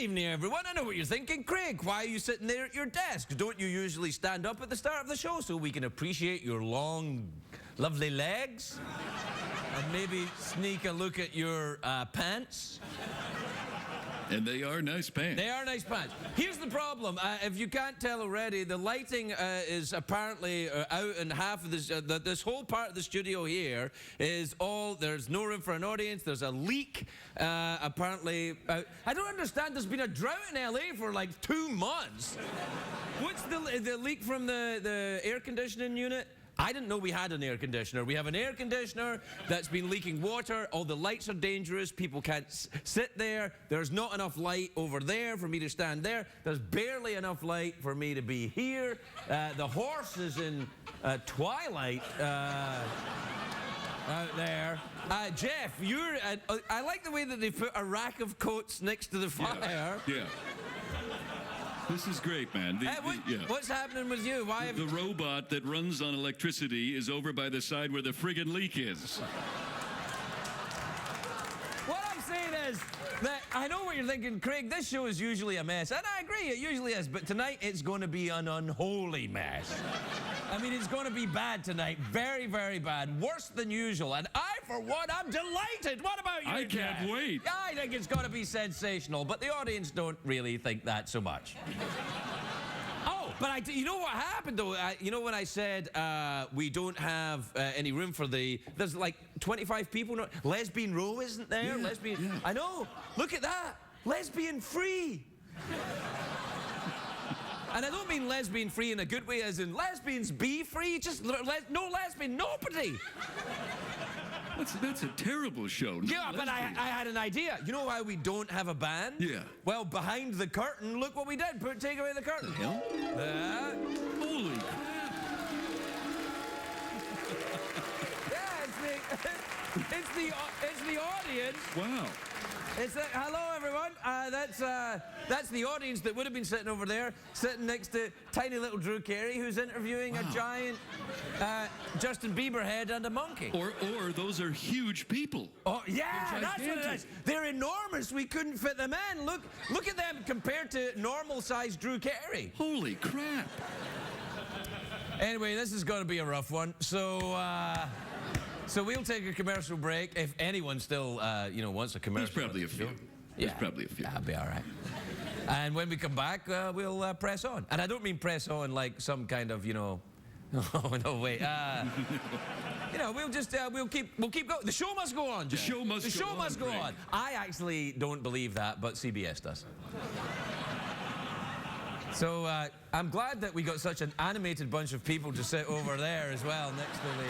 evening, everyone. I know what you're thinking. Craig, why are you sitting there at your desk? Don't you usually stand up at the start of the show so we can appreciate your long, lovely legs? And maybe sneak a look at your pants? And they are nice pants. They are nice pants. Here's the problem. If you can't tell already, the lighting is apparently out in half of this. This whole part of the studio here is all. There's no room for an audience. There's a leak. Apparently, I don't understand. There's been a drought in LA for like 2 months. What's the leak from the air conditioning unit? I didn't know we had an air conditioner. We have an air conditioner that's been leaking water. All the lights are dangerous. People can't sit there. There's not enough light over there for me to stand there. There's barely enough light for me to be here. The horse is in twilight out there. Jeff, you're... I like the way that they put a rack of coats next to the fire. Yeah. This is great, man. What's happening with you? Why have the robot that runs on electricity is over by the side where the friggin' leak is. What I'm saying is that I know what you're thinking, Craig. This show is usually a mess, and I agree, it usually is. But tonight it's going to be an unholy mess. I mean, it's going to be bad tonight. Very, very bad. Worse than usual. And I, for one, I'm delighted. What about you, I can't wait. I think it's going to be sensational, but the audience don't really think that so much. Oh, but you know what happened, though? You know when I said we don't have any room for there's like 25 people. Lesbian row isn't there? Yeah, lesbian. yeah. I know. Look at that. Lesbian free. And I don't mean lesbian free in a good way, as in lesbians be free, just no lesbian, nobody. That's a terrible show. No Yeah, but I had an idea. You know why we don't have a band? Yeah. Well, behind the curtain, look what we did. Take away the curtain. The hell? Holy crap. Yeah, it's the audience. Wow. Hello, everyone. That's the audience that would have been sitting over there, sitting next to tiny little Drew Carey, who's interviewing a giant Justin Bieber head and a monkey. Or those are huge people. Oh yeah, that's what it is. They're enormous. We couldn't fit them in. Look at them compared to normal-sized Drew Carey. Holy crap. Anyway, this is going to be a rough one. So we'll take a commercial break if anyone still, wants a commercial. There's probably a few. Yeah, There's probably a few. That'll be all right. And when we come back, we'll press on. And I don't mean press on like some kind of, oh no, wait. We'll just we'll keep going. The show must go on, Jeff. The show must go on. I actually don't believe that, but CBS does. So I'm glad that we got such an animated bunch of people to sit over there as well next to the...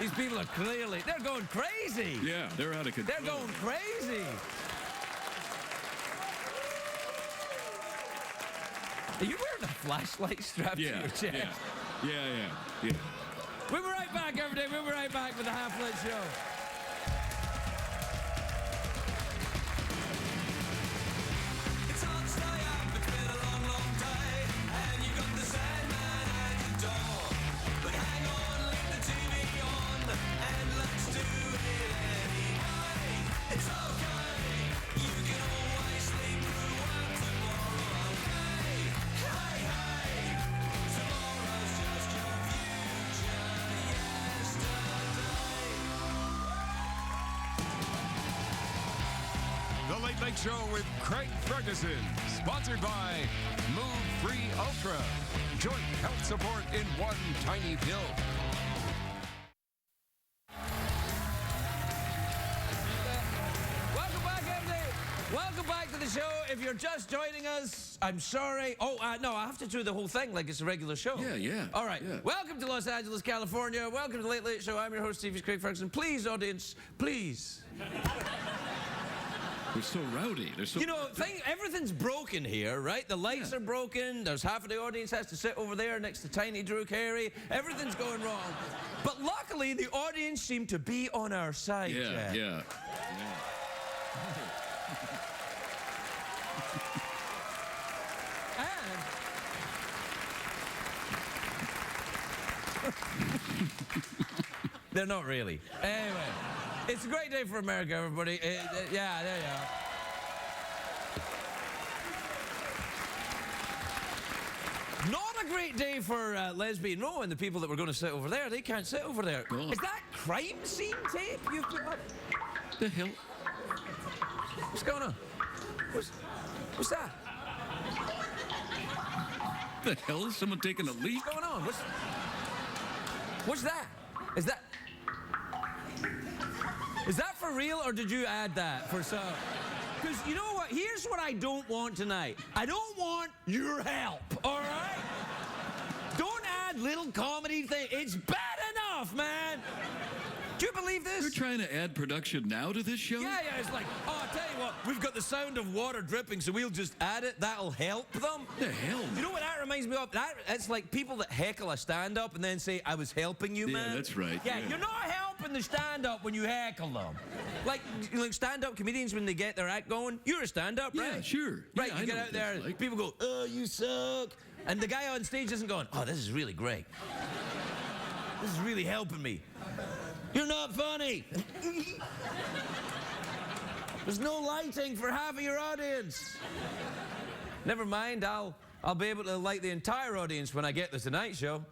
these people are clearly... They're going crazy. Yeah, they're out of control. They're going crazy. Are you wearing a flashlight strapped to your chest? Yeah. We'll be right back, everybody. We'll be right back with the Half-Lit Show. The Late Late Show with Craig Ferguson, sponsored by Move Free Ultra. Joint health support in one tiny pill. Welcome back, everybody. Welcome back to the show. If you're just joining us, I'm sorry. Oh, no, I have to do the whole thing like it's a regular show. Yeah. All right. Yeah. Welcome to Los Angeles, California. Welcome to the Late Late Show. I'm your host, Stevie Craig Ferguson. Please, audience, please. They're so rowdy. They're so... Everything's broken here, right? The lights are broken. There's half of the audience has to sit over there next to tiny Drew Carey. Everything's going wrong. But luckily, the audience seemed to be on our side. Yeah. They're not really. Anyway, it's a great day for America, everybody. Yeah, there you are. great day for Lesbian Row and the people that were going to sit over there. They can't sit over there. Oh. Is that crime scene tape you've put up? The hell? What's going on? What's that? The hell? Is someone taking a leak? What's going on? What's that? Is that for real, or did you add that for some? Because you know what? Here's what I don't want tonight. I don't want your help, all right? Don't add little comedy thing. It's bad enough, man. Do you believe this? You're trying to add production now to this show? Yeah, it's like, oh, I'll tell you what, we've got the sound of water dripping, so we'll just add it. That'll help them. The hell? You know what that reminds me of? It's like people that heckle a stand-up and then say, I was helping you, man. Yeah, that's right. Yeah, you're not helping the stand-up when you heckle them. Like stand-up comedians, when they get their act going, you're a stand-up, right? Yeah, sure. Right, Yeah, you I get know out what there, that's like. people go, oh, you suck. And the guy on stage isn't going, oh, this is really great. This is really helping me. You're not funny. There's no lighting for half of your audience. Never mind, I'll be able to light the entire audience when I get the Tonight Show.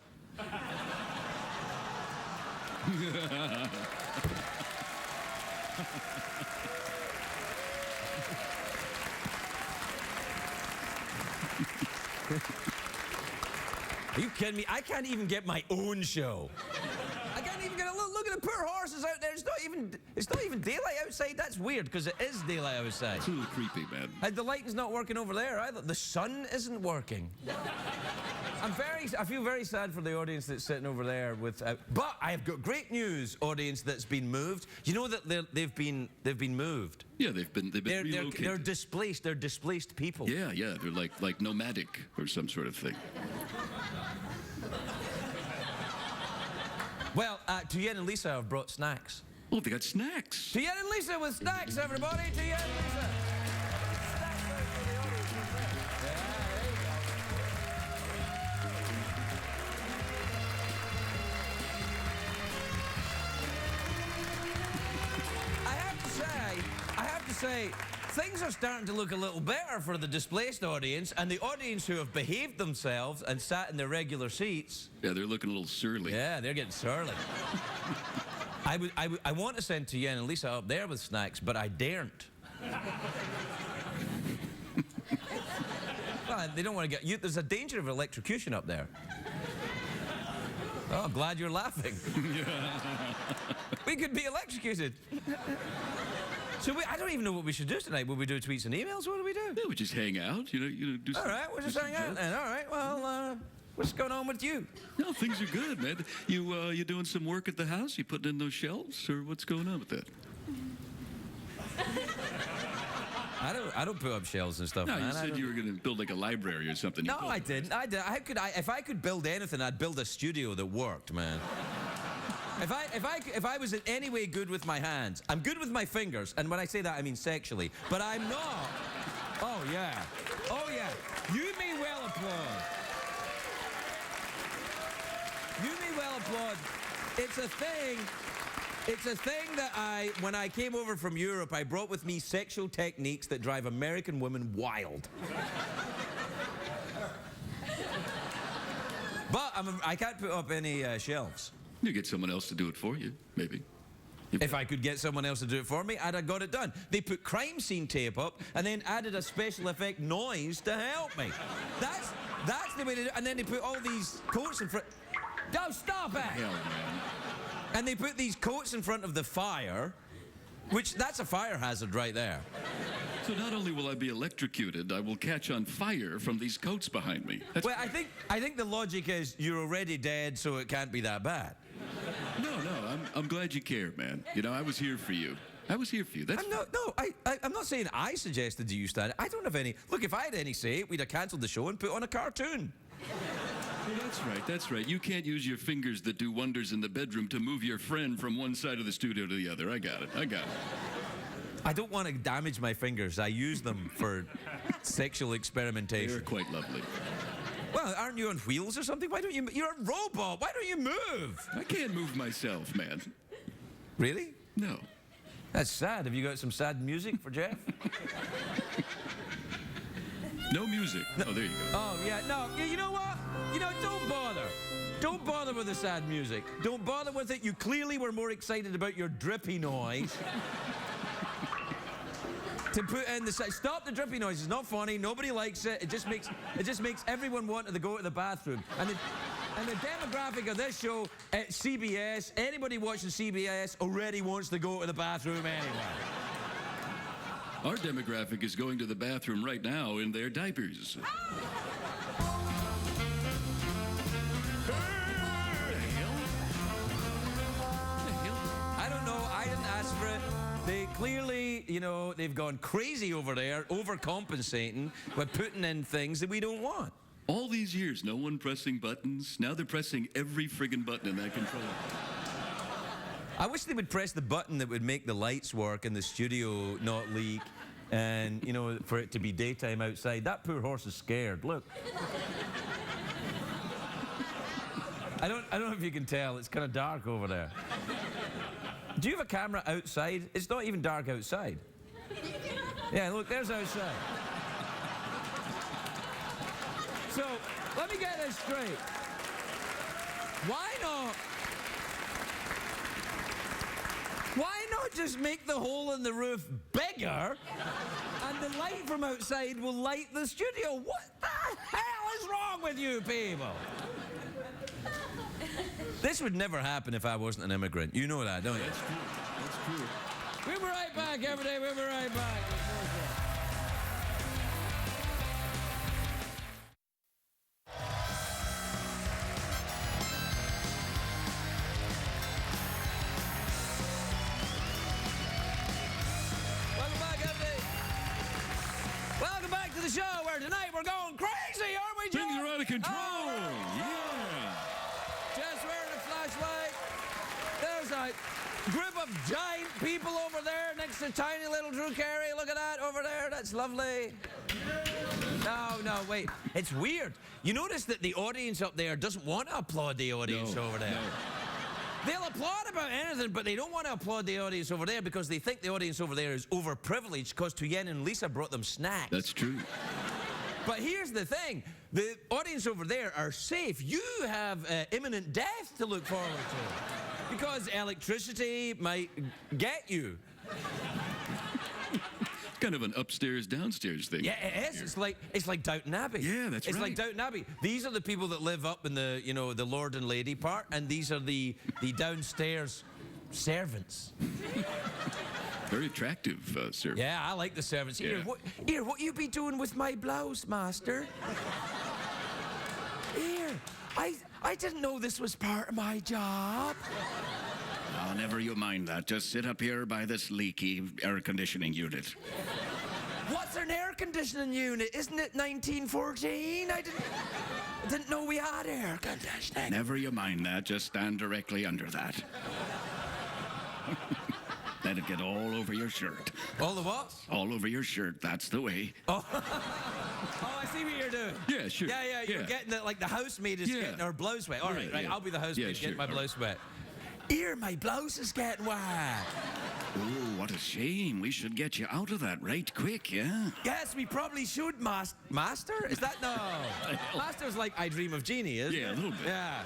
Are you kidding me? I can't even get my own show. I can't even get a look at the poor horses out there. It's not even daylight outside. That's weird because it is daylight outside. It's a little creepy, man. And the lighting's not working over there either. The sun isn't working. I feel very sad for the audience that's sitting over there with. But I have got great news, audience that's been moved. You know that they've been moved. Yeah, they've been relocated. They're displaced. They're displaced people. Yeah, they're like nomadic or some sort of thing. Well, Tuyen and Lisa have brought snacks. Oh, they got snacks. Tuyen and Lisa with snacks, everybody. Tuyen and Lisa. Snacks out for the audience. Yeah, there you go. I have to say, things are starting to look a little better for the displaced audience, and the audience who have behaved themselves and sat in their regular seats. Yeah, they're looking a little surly. Yeah, they're getting surly. I want to send Tuyen and Lisa up there with snacks, but I daren't. Well, they don't want to get you. There's a danger of electrocution up there. Oh, I'm glad you're laughing. We could be electrocuted. So I don't even know what we should do tonight. Will we do tweets and emails? What do we do? Yeah, we just hang out. You know, do All right, we'll just hang out then. All right, well, what's going on with you? No, things are good, man. You doing some work at the house? You putting in those shelves, or what's going on with that? I don't put up shelves and stuff, No, man. you said you were going to build like a library or something. No, I didn't. If I could build anything, I'd build a studio that worked, man. If I was in any way good with my hands, I'm good with my fingers, and when I say that, I mean sexually, but I'm not. Oh yeah. You may well applaud. You may well applaud. It's a thing that when I came over from Europe, I brought with me sexual techniques that drive American women wild. But I can't put up any shelves. You get someone else to do it for you, maybe. If I could get someone else to do it for me, I'd have got it done. They put crime scene tape up and then added a special effect noise to help me. That's the way to do it. And then they put all these coats in front. Don't stop it! Hell, man. And they put these coats in front of the fire, that's a fire hazard right there. So not only will I be electrocuted, I will catch on fire from these coats behind me. Well, I think the logic is you're already dead, so it can't be that bad. No, I'm glad you care, man. You know, I was here for you. That's I'm not saying I suggested you stand. I don't have any. Look, if I had any say, we'd have cancelled the show and put on a cartoon. Well, that's right. You can't use your fingers that do wonders in the bedroom to move your friend from one side of the studio to the other. I got it. I don't want to damage my fingers. I use them for sexual experimentation. They're quite lovely. Well, aren't you on wheels or something? Why don't you? You're a robot. Why don't you move? I can't move myself, man. Really? No. That's sad. Have you got some sad music for Jeff? No music. Oh, there you go. Oh, yeah. No, you know what? You know, don't bother. Don't bother with the sad music. Don't bother with it. You clearly were more excited about your drippy noise. To put in the stop the drippy noise. It's not funny. Nobody likes it. It just makes everyone want to go to the bathroom. And the demographic of this show at CBS, anybody watching CBS already wants to go to the bathroom anyway. Our demographic is going to the bathroom right now in their diapers. I don't know. I didn't ask for it. They clearly, you know, they've gone crazy over there, overcompensating by putting in things that we don't want. All these years, no one pressing buttons. Now they're pressing every friggin' button in that controller. I wish they would press the button that would make the lights work and the studio not leak, and, you know, for it to be daytime outside. That poor horse is scared. Look. I don't know if you can tell. It's kind of dark over there. Do you have a camera outside? It's not even dark outside. Yeah, look, there's outside. So, let me get this straight. Why not just make the hole in the roof bigger and the light from outside will light the studio? What the hell is wrong with you people? This would never happen if I wasn't an immigrant. You know that, don't you? That's true. That's true. We'll be right back, everybody. We'll be right back. Welcome back, everybody. Welcome back to the show where tonight we're going crazy, aren't we, Joe? Things are out of control. Oh. Yeah. Just wearing a flashlight. There's a group of giant people over there next to tiny little Drew Carey. Look at that over there. That's lovely. No, wait. It's weird. You notice that the audience up there doesn't want to applaud the audience over there. No. They'll applaud about anything, but they don't want to applaud the audience over there because they think the audience over there is overprivileged because Tuyen and Lisa brought them snacks. That's true. But here's the thing. The audience over there are safe. You have imminent death to look forward to. Because electricity might get you. It's kind of an upstairs-downstairs thing. Yeah, it is. It's like Downton Abbey. Yeah, that's It's right. like Downton Abbey. These are the people that live up in the, you know, the Lord and Lady part, and these are the downstairs servants. Very attractive, sir. Yeah, I like the servants. Here, Yeah. what you be doing with my blouse, master? Here, I didn't know this was part of my job. Oh, never you mind that. Just sit up here by this leaky air conditioning unit. What's an air conditioning unit? Isn't it 1914? I didn't know we had air conditioning. Never you mind that. Just stand directly under that. Let it get all over your shirt. All the what? All over your shirt. That's the way. Oh, I see what you're doing. Yeah, sure. Yeah, you're getting it like the housemaid is getting her blouse wet. All right, Yeah. I'll be the housemaid getting my blouse wet. Here, my blouse is getting wet. Oh, what a shame. We should get you out of that right quick, yeah? Yes, we probably should, Master? Is that no? Master's like I Dream of Jeannie, isn't it? Yeah, a little bit. Yeah.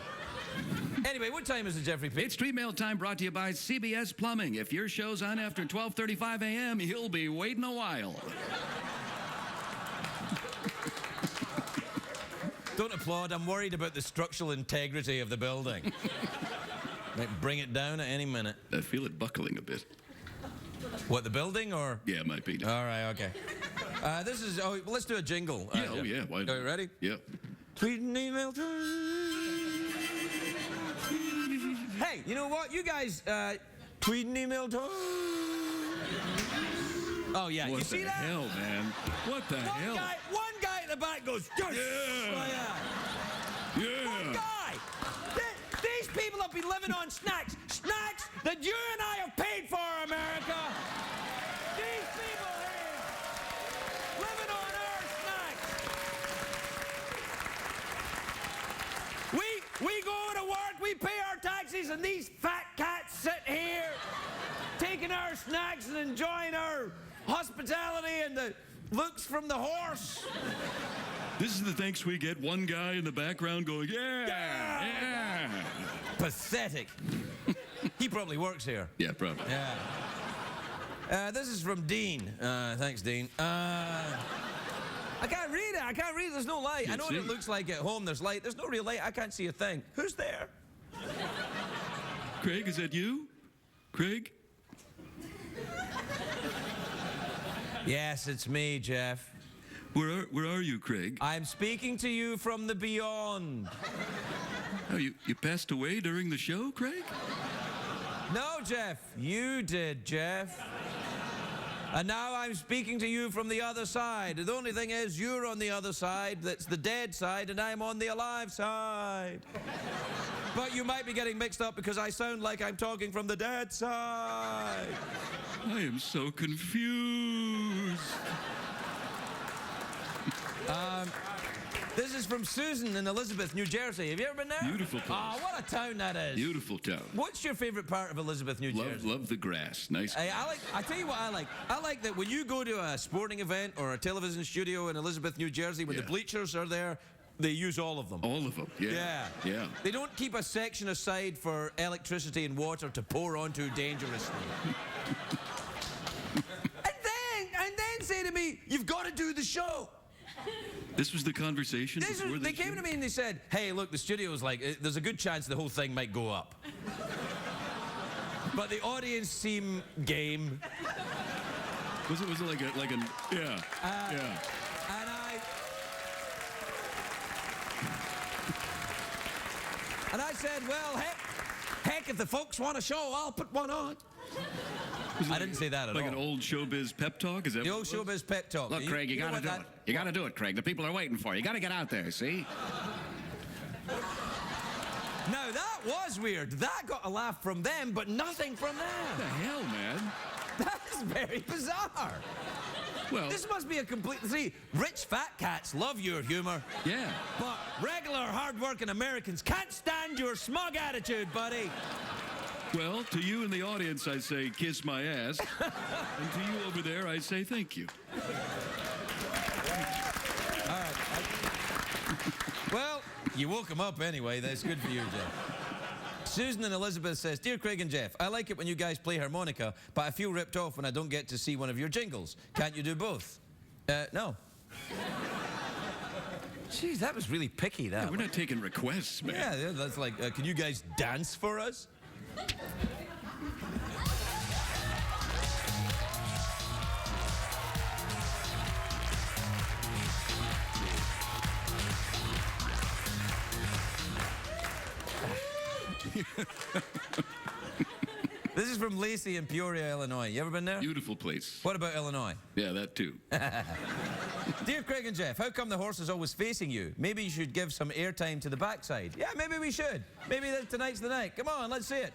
Anyway, what time is it, Jeffrey P? It's Street Mail Time, brought to you by CBS Plumbing. If your show's on after 12:35 a.m., you'll be waiting a while. Don't applaud. I'm worried about the structural integrity of the building. Might bring it down at any minute. I feel it buckling a bit. What, the building or? Yeah, it might be. All right, okay. This is, well, let's do a jingle. Yeah, oh yeah. Why Are you ready? Yeah. Tweet and email. Hey, you know what? You guys, tweet and email. Oh, yeah. What You see the that? hell, man? What the hell? One guy in the back goes, yes! Yeah. Oh, yeah. Yeah. One guy! These people have been living on snacks. Snacks that you and I have paid for, America. These people here living on our snacks. We go to work, we pay our taxes, and these fat cats sit here taking our snacks and enjoying our hospitality and the looks from the horse. This is the thanks we get. One guy in the background going, yeah. Pathetic. He probably works here. Yeah, probably. Yeah. This is from Dean. Thanks, Dean. I can't read it. I can't read it. There's no light. I know what it looks like at home. There's light. There's no real light. I can't see a thing. Who's there? Craig, is that you? Craig? Yes, it's me, Jeff. Where are you, Craig? I'm speaking to you from the beyond. Oh, you passed away during the show, Craig? No, Jeff. You did, Jeff. And now I'm speaking to you from the other side. The only thing is, you're on the other side. That's the dead side, and I'm on the alive side. But you might be getting mixed up because I sound like I'm talking from the dead side. I am so confused. This is from Susan in Elizabeth, New Jersey. Have you ever been there? Beautiful place. Oh, what a town that is. Beautiful town. What's your favorite part of Elizabeth, New Jersey? Love the grass. Nice. Hey, I tell you what I like. I like that when you go to a sporting event or a television studio in Elizabeth, New Jersey, when the bleachers are there, they use all of them. All of them, yeah. Yeah. They don't keep a section aside for electricity and water to pour onto dangerously. and then say to me, you've got to do the show. This was the conversation before They came to me and they said, hey, look, the studio's like, there's a good chance the whole thing might go up. But the audience seem game. Was it like an yeah. And I said, well, heck, if the folks want a show, I'll put one on. I didn't say that at all. Like an old showbiz pep talk? Is that the old showbiz pep talk? Look, Craig, you gotta do it. You gotta do it, Craig. The people are waiting for you. You gotta get out there, see? Now, that was weird. That got a laugh from them, but nothing from them. What the hell, man? That is very bizarre. Well, This must be a complete... See, rich fat cats love your humor. yeah. But regular, hard-working Americans can't stand your smug attitude, buddy. Well, to you in the audience, I say, kiss my ass. And to you over there, I say, thank you. All right. Well, you woke him up anyway. That's good for you, Jeff. Susan and Elizabeth says, Dear Craig and Jeff, I like it when you guys play harmonica, but I feel ripped off when I don't get to see one of your jingles. Can't you do both? No. Jeez, that was really picky, that We're not taking requests, man. Yeah, that's like, can you guys dance for us? This is from Lacey in Peoria, Illinois. You ever been there? Beautiful place. What about Illinois? Yeah, that too. Dear Craig and Jeff, how come the horse is always facing you? Maybe you should give some airtime to the backside. Yeah, maybe we should. Maybe tonight's the night. Come on, let's see it.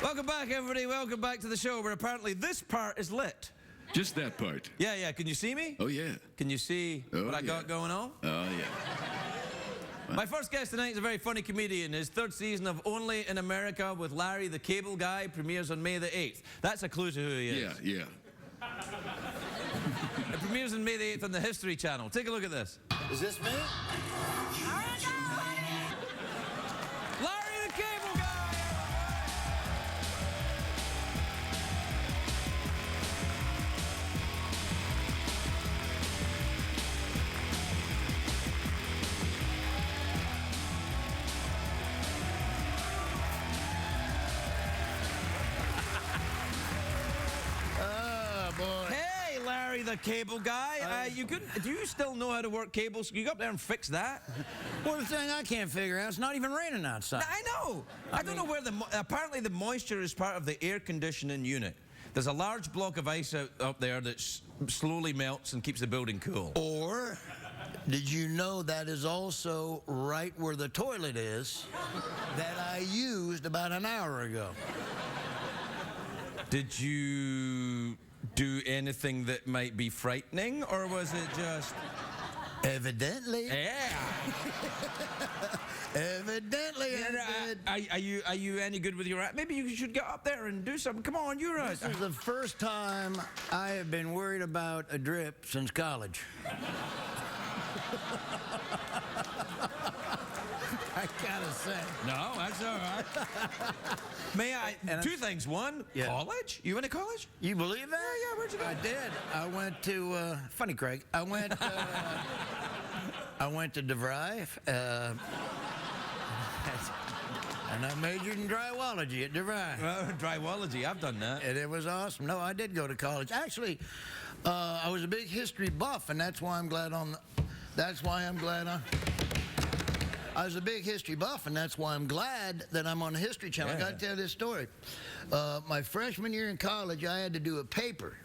Welcome back, everybody. Welcome back to the show where apparently this part is lit. Just that part. Yeah. Can you see me? Oh, yeah. Can you see what I got going on? Oh, yeah. My first guest tonight is a very funny comedian. His third season of Only in America with Larry the Cable Guy premieres on May the 8th. That's a clue to who he is. Yeah. It premieres on May the 8th on the History Channel. Take a look at this. Is this me? Larry the Cable Guy! the cable guy. Do you still know how to work cables? Can you go up there and fix that? Well, the thing I can't figure out, it's not even raining outside. I know. I don't know where apparently the moisture is part of the air conditioning unit. There's a large block of ice up there that slowly melts and keeps the building cool. Or, did you know that is also right where the toilet is that I used about an hour ago? Did you do anything that might be frightening, or was it just... Evidently. Yeah. Evidently, Are you any good with your act? Maybe you should get up there and do something. Come on, you're This is the first time I have been worried about a drip since college. I gotta say. No, that's all right. May I? Two things. One, Yeah. college? You went to college? You believe that? Yeah, where'd you go? I did. I went to, funny, Craig. I went to DeVry, and I majored in drywology at DeVry. Drywology, I've done that. And it was awesome. No, I did go to college. Actually, I was a big history buff, and that's why I'm glad on. I was a big history buff, and that's why I'm glad that I'm on the History Channel. Yeah. I got to tell this story. My freshman year in college, I had to do a paper,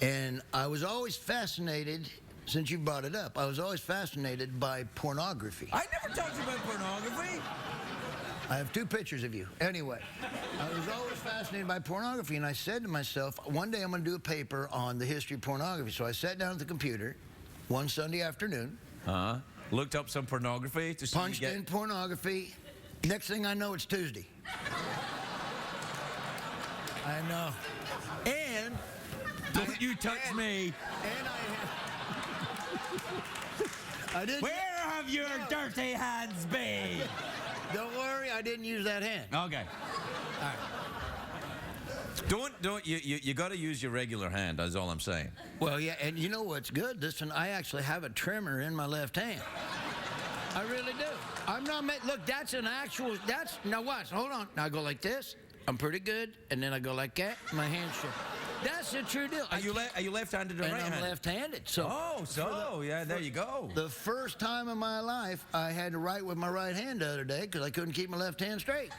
and I was always fascinated. Since you brought it up, I was always fascinated by pornography. I never talked about pornography. I have 2 pictures of you. Anyway, I was always fascinated by pornography, and I said to myself, one day I'm going to do a paper on the history of pornography. So I sat down at the computer one Sunday afternoon. Looked up some pornography to see Punched in pornography. Next thing I know, it's Tuesday. I know. And... Don't you touch me. And I didn't... Where have your dirty hands been? Don't worry, I didn't use that hand. Okay. All right. Don't you got to use your regular hand, that's all I'm saying. Well, yeah, and you know what's good? Listen, I actually have a trimmer in my left hand. I really do. I'm not, look, that's an actual, now watch, hold on. Now I go like this, I'm pretty good, and then I go like that, my hand's shut. That's the true deal. Are you left-handed or And right-handed? I'm left-handed, so. Yeah, there you go. The first time in my life, I had to write with my right hand the other day because I couldn't keep my left hand straight.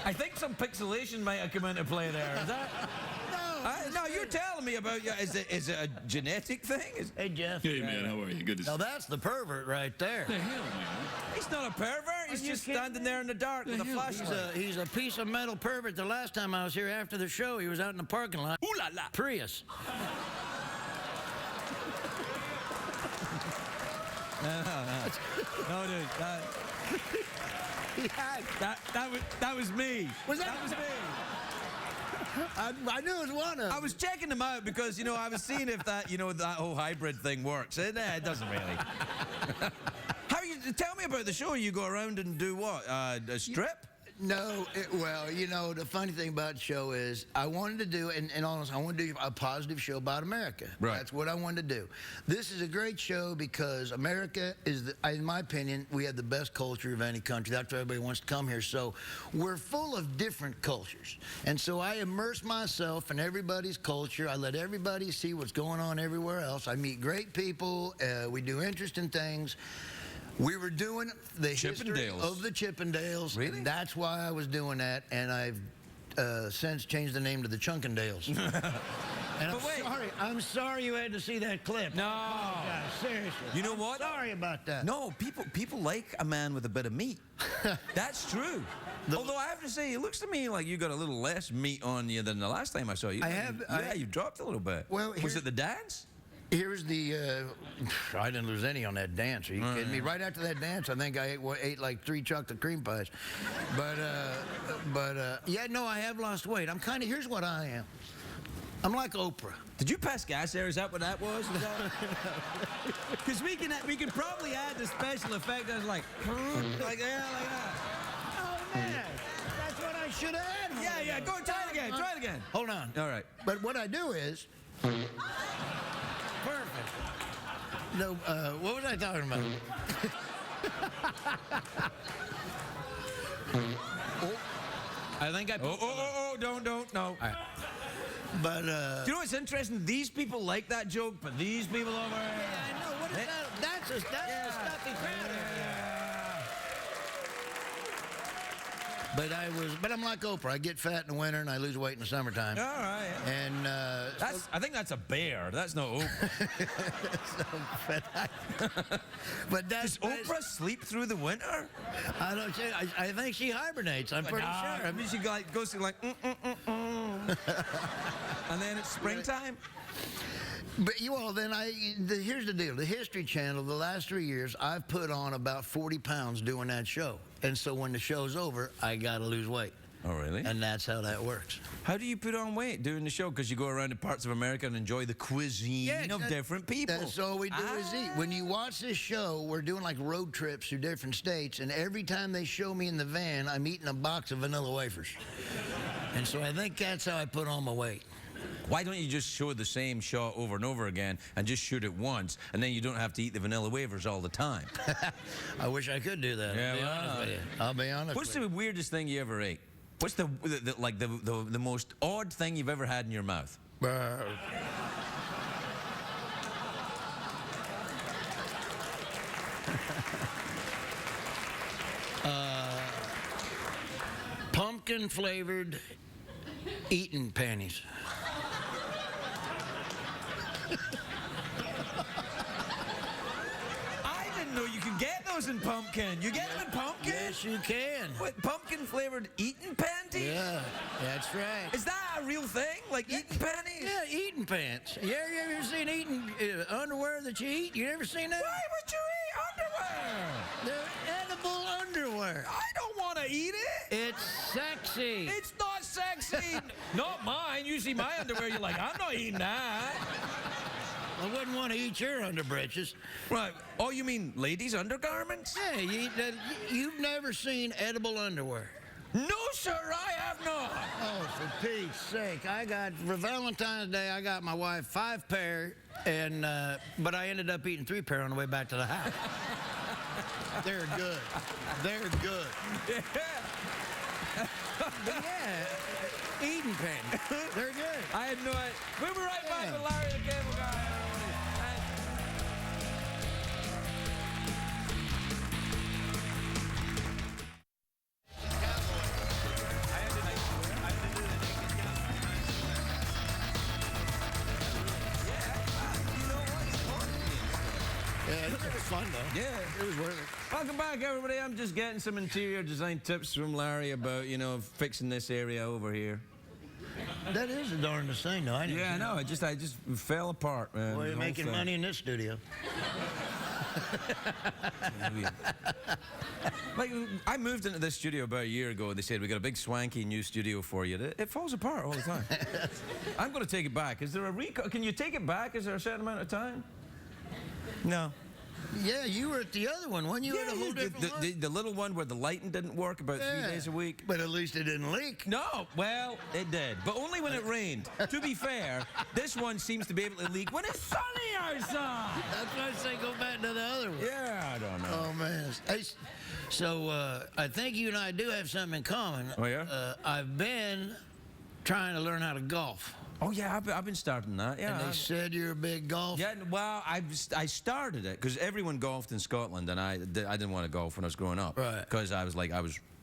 I think some pixelation might have come into play there. Is that? No, you're telling me about. Is it a genetic thing? Hey, Jeff. Hey, man, how are you? Good to see Now you. that's the pervert right there. The hell, man? He's not a pervert. He's just standing there in the dark with a flashlight. He's a piece of metal pervert. The last time I was here after the show, he was out in the parking lot. Ooh la la. Prius. No, dude. That was me. Was that? That was me. I knew it was one of them. I was checking them out because, I was seeing if that whole hybrid thing works. It doesn't really. Tell me about the show. You go around and do what? A strip? No, well, the funny thing about the show is I wanted to do, and honestly, I wanted to do a positive show about America. Right. That's what I wanted to do. This is a great show because America is, in my opinion, we have the best culture of any country. That's why everybody wants to come here. So we're full of different cultures. And so I immerse myself in everybody's culture. I let everybody see what's going on everywhere else. I meet great people. We do interesting things. We were doing the history Chippendales. of the Chippendales. Really? And that's why I was doing that, and I've since changed the name to the Chunkendales. And I'm sorry you had to see that clip. No. Oh, God, seriously. You know what? Sorry about that. No, people like a man with a bit of meat. That's true. Although I have to say, it looks to me like you got a little less meat on you than the last time I saw you. You dropped a little bit. Well, was it the dance? Here's the, I didn't lose any on that dance. Are you kidding me? Right after that dance, I think I ate like 3 chocolate cream pies. Yeah, no, I have lost weight. Here's what I am. I'm like Oprah. Did you pass gas there? Is that what that was? Because we can probably add the special effect. I was like that, like that. Oh, man. That's what I should have had. Yeah. Go and try it again. Try it again. Hold on. All right. But what I do is... Perfect. No, what was I talking about? I think I... don't, no. All right. But Do you know what's interesting? These people like that joke, but these people over here. I know. What is that? That's a stuffy crowd. But I'm like Oprah. I get fat in the winter and I lose weight in the summertime. All right. And I think that's a bear. That's not Oprah. but that's Does Oprah sleep through the winter? I don't. I think she hibernates. I'm pretty sure. I mean, she goes through like, and then it's springtime. But here's the deal. The History Channel, the last 3 years, I've put on about 40 pounds doing that show. And so when the show's over, I got to lose weight. Oh, really? And that's how that works. How do you put on weight doing the show? Because you go around to parts of America and enjoy the cuisine of different people. That's all we do is eat. When you watch this show, we're doing like road trips through different states, and every time they show me in the van, I'm eating a box of vanilla wafers. And so I think that's how I put on my weight. Why don't you just show the same shot over and over again and just shoot it once, and then you don't have to eat the vanilla wafers all the time? I wish I could do that. Yeah, I'll be honest with you. I'll be honest What's with the weirdest thing you ever ate? What's the most odd thing you've ever had in your mouth? you. Pumpkin-flavored eating panties. I didn't know you could get those in pumpkin. You get them in pumpkin? Yes, you can. What, pumpkin-flavored eating panties? Yeah, that's right. Is that a real thing? Like eating panties? Yeah, eating pants. You ever seen eating underwear that you eat? You ever seen that? Why would you eat underwear? They're edible underwear. I don't want to eat it. It's sexy. It's not sexy. Not mine. You see my underwear, you're like, I'm not eating that. I wouldn't want to eat your underbreeches. Right. Oh, you mean ladies' undergarments? Yeah, you've never seen edible underwear. No, sir, I have not. Oh, for Pete's sake. For Valentine's Day, I got my wife 5 pair, and but I ended up eating 3 pair on the way back to the house. They're good. They're good. Yeah. But yeah, eating panties. They're good. I had no idea. We'll be right back with Larry the Cable Guy. Yeah, it was fun, though. Yeah, It was worth it. welcome back, everybody. I'm just getting some interior design tips from Larry about, fixing this area over here. That is the darndest thing, though. Yeah, I know. I just fell apart, man. Well, the you're whole making thing. money in this studio. Like, I moved into this studio about a year ago, and they said, we got a big swanky new studio for you. It falls apart all the time. I'm going to take it back. Is there a can you take it back? Is there a certain amount of time? No. Yeah, you were at the other one, weren't you? At a whole different one? The little one where the lighting didn't work about 3 days a week. But at least it didn't leak. No, well, it did, but only when it rained. To be fair, this one seems to be able to leak when it's sunny outside. That's why I say go back to the other one. Yeah, I don't know. Oh, man. Hey, so I think you and I do have something in common. Oh, yeah? I've been trying to learn how to golf. Oh, yeah, I've been starting that, yeah. And they said you're a big golfer. Yeah, well, I started it because everyone golfed in Scotland, and I didn't want to golf when I was growing up. Right. Because I was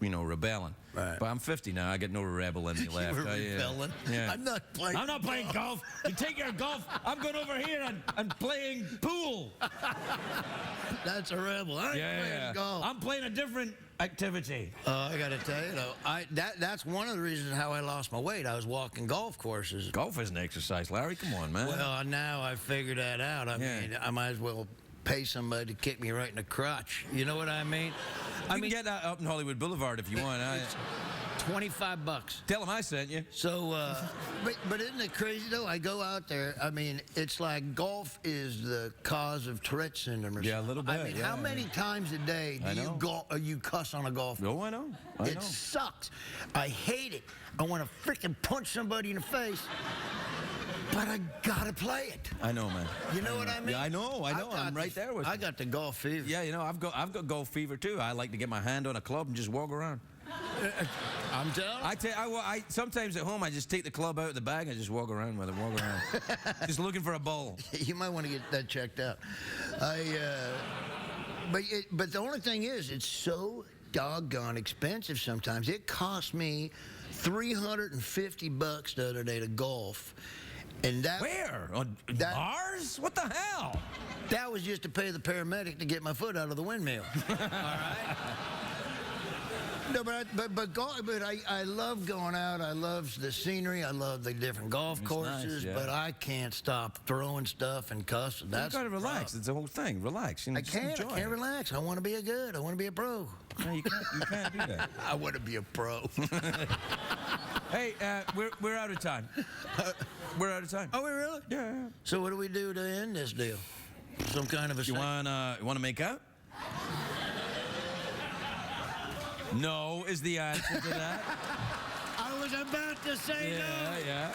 rebelling. Right. But I'm 50 now. I get no rebel in me left. You were rebelling? Yeah. I'm not playing golf. You take your golf. I'm going over here and playing pool. That's a rebel. I ain't playing golf. I'm playing a different activity. I got to tell you, that's one of the reasons how I lost my weight. I was walking golf courses. Golf isn't exercise, Larry. Come on, man. Well, now I figured that out. I mean, I might as well pay somebody to kick me right in the crotch. You know what I mean? You can get that up in Hollywood Boulevard if you want. It's $25. Tell them I sent you. So, but isn't it crazy though? I go out there. I mean, it's like golf is the cause of Tourette syndrome. Or Yeah, a little bit. I mean, how many times a day do you cuss on a golf? Oh, I know. It sucks. I hate it. I want to freaking punch somebody in the face. But I gotta play it. I know, man. You know what I mean? Yeah, I know. I'm right there with you. I got the golf fever. Yeah, I've got golf fever too. I like to get my hand on a club and just walk around. I'm telling you. I sometimes at home I just take the club out of the bag and just walk around with it, just looking for a ball. You might want to get that checked out. But the only thing is, it's so doggone expensive sometimes. It cost me $350 the other day to golf. And that Where? On that- Mars? What the hell? That was just to pay the paramedic to get my foot out of the windmill. All right. No, but I love going out. I love the scenery. I love the different golf courses. nice, yeah. But I can't stop throwing stuff and cussing. That's You gotta relax. It's the whole thing. Relax. You know, I just can't. enjoy I can't it. relax. I want to be a good. I want to be a pro. No, you can't do that. I want to be a pro. Hey, we're out of time. We're out of time. Are we really? Yeah. So what do we do to end this deal? Some kind of a. You wanna make out? No is the answer to that. I was about to say no. Yeah.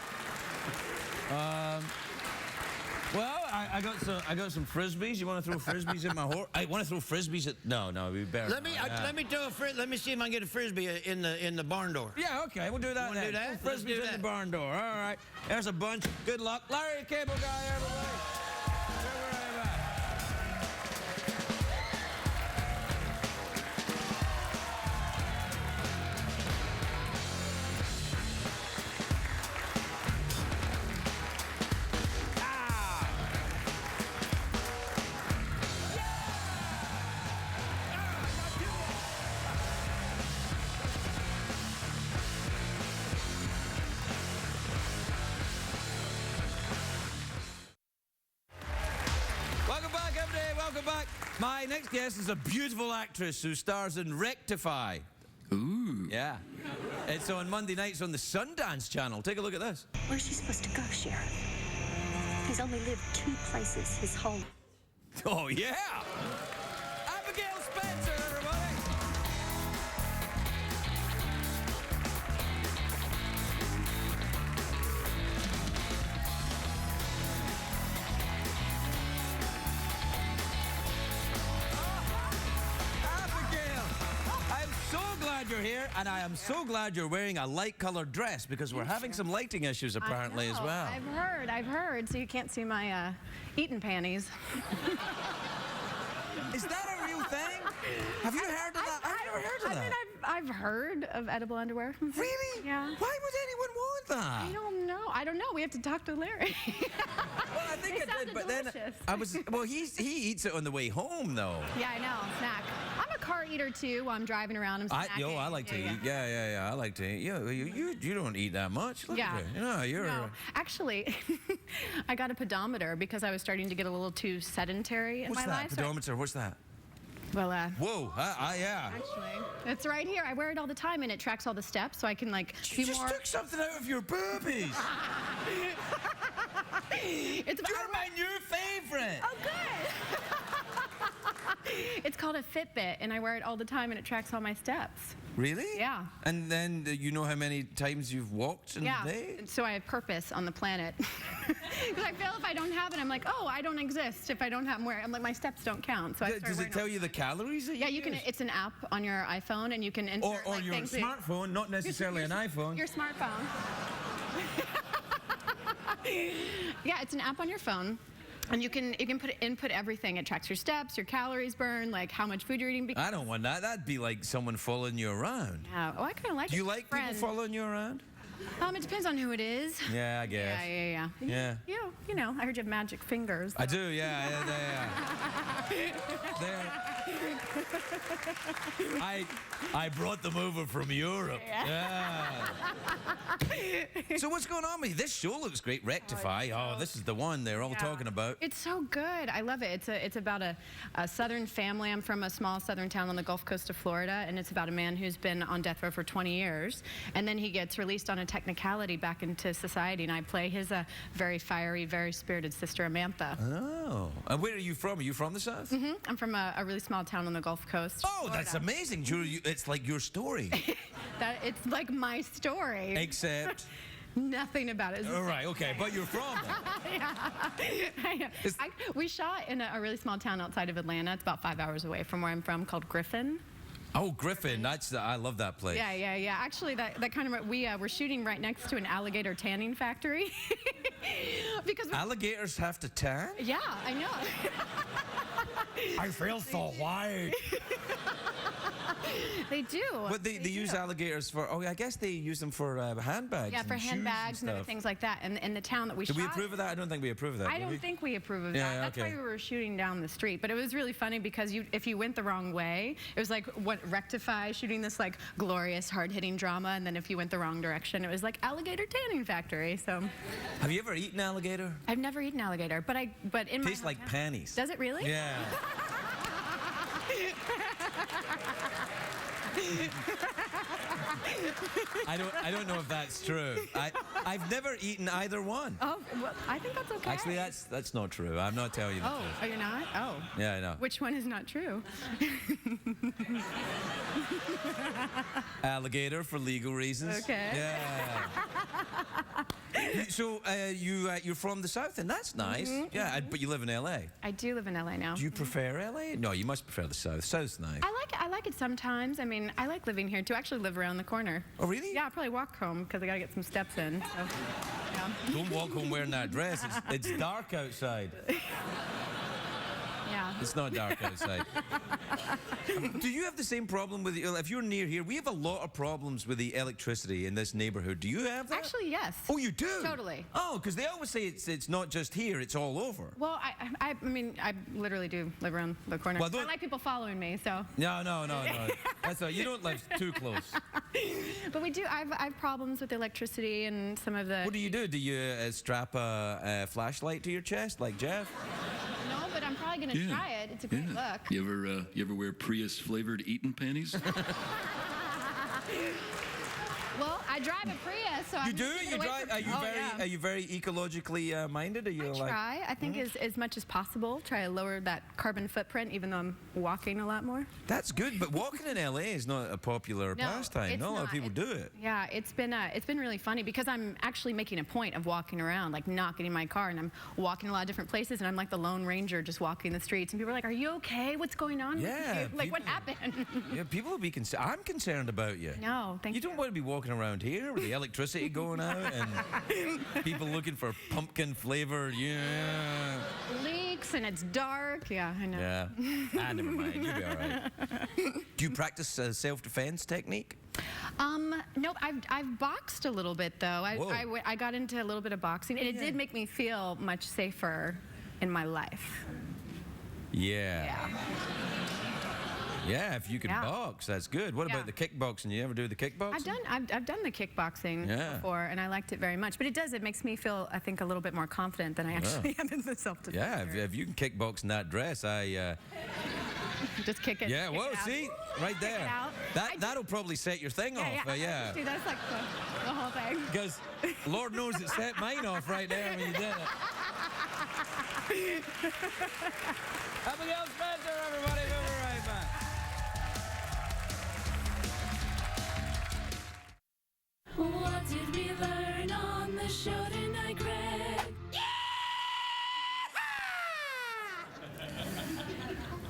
Well, I got some frisbees. You want to throw frisbees at my horse? I want to throw frisbees at. No, we better. Let me throw a Let me see if I can get a frisbee in the barn door. Yeah, okay, we'll do that. Wanna then. do that? Throw Let's frisbees do in that. the barn door. All right. There's a bunch. Good luck, Larry, the cable guy, everybody. Where were I at? Welcome back, everybody. Welcome back. My next guest is a beautiful actress who stars in Rectify. Ooh. Yeah. It's on Monday nights on the Sundance Channel. Take a look at this. Where's he supposed to go, Sheriff? He's only lived 2 places his whole... Oh, yeah. Abigail Spencer, everybody. Abigail, I'm so glad you're here, and I am so glad you're wearing a light-colored dress because we're having some lighting issues apparently as well. I've heard, so you can't see my eating panties. Is that a real thing? Have you heard of that? I've never heard of that. I mean, I've heard of edible underwear. Really? Yeah. Why would anyone want that? I don't know. We have to talk to Larry. Well, I think They I did, sounded but then delicious. well, he eats it on the way home though. Yeah, I know. Snack. I'm a car eater too. While I'm driving around, I'm snacking. I like to eat. Yeah. I like to eat. You don't eat that much. Look Yeah. at you. No, you're. No, actually, I got a pedometer because I was starting to get a little too sedentary in What's my that? life. so- Pedometer. What's that? Well, Whoa. Yeah. actually, it's right here. I wear it all the time, and it tracks all the steps, so I can like You be just more. took something out of your boobies. It's You're my new favorite. Oh, good. It's called a Fitbit, and I wear it all the time, and it tracks all my steps. Really? Yeah. And then you know how many times you've walked in a day? So I have purpose on the planet. Because I feel if I don't have it, I'm like, oh, I don't exist. If I don't have I'm like, my steps don't count. So I Does it tell you the calories that Yeah, you you can. use? It's an app on your iPhone, and you can insert Or like, your things that- smartphone, not necessarily an iPhone. Your smartphone. Yeah, it's an app on your phone. And you can input everything. It tracks your steps, your calories burned, like how much food you're eating. I don't want that. That'd be like someone following you around. Yeah. Oh, I kind of like it. Do you like Friends. people following you around? It depends on who it is. Yeah, I guess. Yeah. Yeah. You know, I heard you have magic fingers. I do, yeah. I brought them over from Europe. Yeah. So what's going on with you? This show looks great. Rectify. Oh, this is the one they're all Yeah. talking about. It's so good. I love it. It's about a southern family. I'm from a small southern town on the Gulf Coast of Florida, and it's about a man who's been on death row for 20 years, and then he gets released on a technicality back into society, and I play his very fiery, very spirited sister, Amantha. Oh. And where are you from? Are you from the South? I'm from a really small town on the Gulf Coast. Oh, that's amazing. It's like your story. It's like my story. Except. Nothing about it. It's the All right, okay, but you're from there. We shot in a really small town outside of Atlanta. It's about 5 hours away from where I'm from, called Griffin. Oh, Griffin. I love that place. Yeah. Actually, that kind of we're shooting right next to an alligator tanning factory. Because Alligators have to tan? yeah, I know. I feel so white. They do. But they use alligators for, I guess they use them for handbags. Yeah, for and shoes handbags and other stuff. things like that. And in the town that we Do shot. we approve of that? I don't think we approve of that. I do don't we? think we approve of Yeah, that. yeah, That's okay. why we were shooting down the street. But it was really funny because if you went the wrong way, it was like Rectify shooting this like glorious hard-hitting drama, and then if you went the wrong direction, it was like alligator tanning factory. So Have you ever eaten alligator? I've never eaten alligator, but in my Tastes like hometown- panties. Does it really? Yeah. I don't know if that's true. I've never eaten either one. Oh, well, I think that's okay. Actually, that's not true. I'm not telling you the Oh, truth. you're not? Oh. Yeah, I know. Which one is not true? Alligator for legal reasons. Okay. Yeah. So you're from the South, and that's nice. Mm-hmm. Yeah, but you live in LA. I do live in LA now. Do you prefer LA? No, you must prefer the South. South's nice. I like it sometimes. I mean, I like living here too. I actually live around the corner. Oh, really? Yeah, I'll probably walk home because I gotta get some steps in. So, yeah. Don't walk home wearing that dress. It's dark outside. Yeah. It's not dark outside. Do you have the same problem with if you're near here? We have a lot of problems with the electricity in this neighborhood. Do you have that? Actually, yes. Oh, you do? Totally. Oh, because they always say it's not just here; it's all over. Well, I mean, I literally do live around the corner. Well, I like people following me, so. No. That's all. You don't live too close. But we do. I have problems with electricity and some of the. What do you do? Do you strap a flashlight to your chest like Jeff? No, but I'm probably gonna try it. It's a great look. You ever wear Prius flavored Eaton panties? Well, I drive a Prius, so You I'm do? just gonna You wait drive? for- Are you very ecologically minded? Are you I like? try. I think as much as possible, try to lower that carbon footprint, even though I'm walking a lot more. That's good, but walking in LA is not a popular pastime. it's Not a lot of not. people do it. Yeah, it's been really funny because I'm actually making a point of walking around, like not getting in my car, and I'm walking a lot of different places, and I'm like the Lone Ranger just walking the streets, and people are like, "Are you okay? What's going on with Yeah, you? Like, what people- happened?" Yeah, people will be concerned. I'm concerned about you. No, thank you. You don't want to be walking around here with the electricity going out and people looking for pumpkin flavor. Yeah. Leaks and it's dark. Yeah, I know. Yeah. Never mind. You'll be all right. Do you practice self-defense technique? Nope. I've boxed a little bit though. Whoa. I got into a little bit of boxing, and it did make me feel much safer in my life. Yeah. Yeah. Yeah, if you can Yeah. box, that's good. What about Yeah. the kickboxing? You ever do the kickboxing? I've done the kickboxing Yeah. before, and I liked it very much. But it makes me feel, I think, a little bit more confident than I actually am in the self-defense. Yeah, if you can kickbox in that dress, Just kick it. Yeah, kick whoa, it out. see? Right there. it out. That'll probably set your thing off. Yeah. Dude, that's like the whole thing. Because Lord knows it set mine off right there when you did it. Abigail Spencer, everybody. We'll be right back. What did we learn on the show tonight, Greg?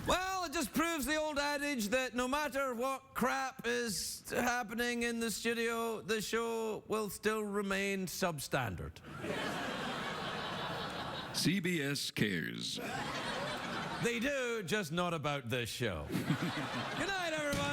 Well, it just proves the old adage that no matter what crap is happening in the studio, the show will still remain substandard. CBS cares. They do, just not about this show. Good night, everybody.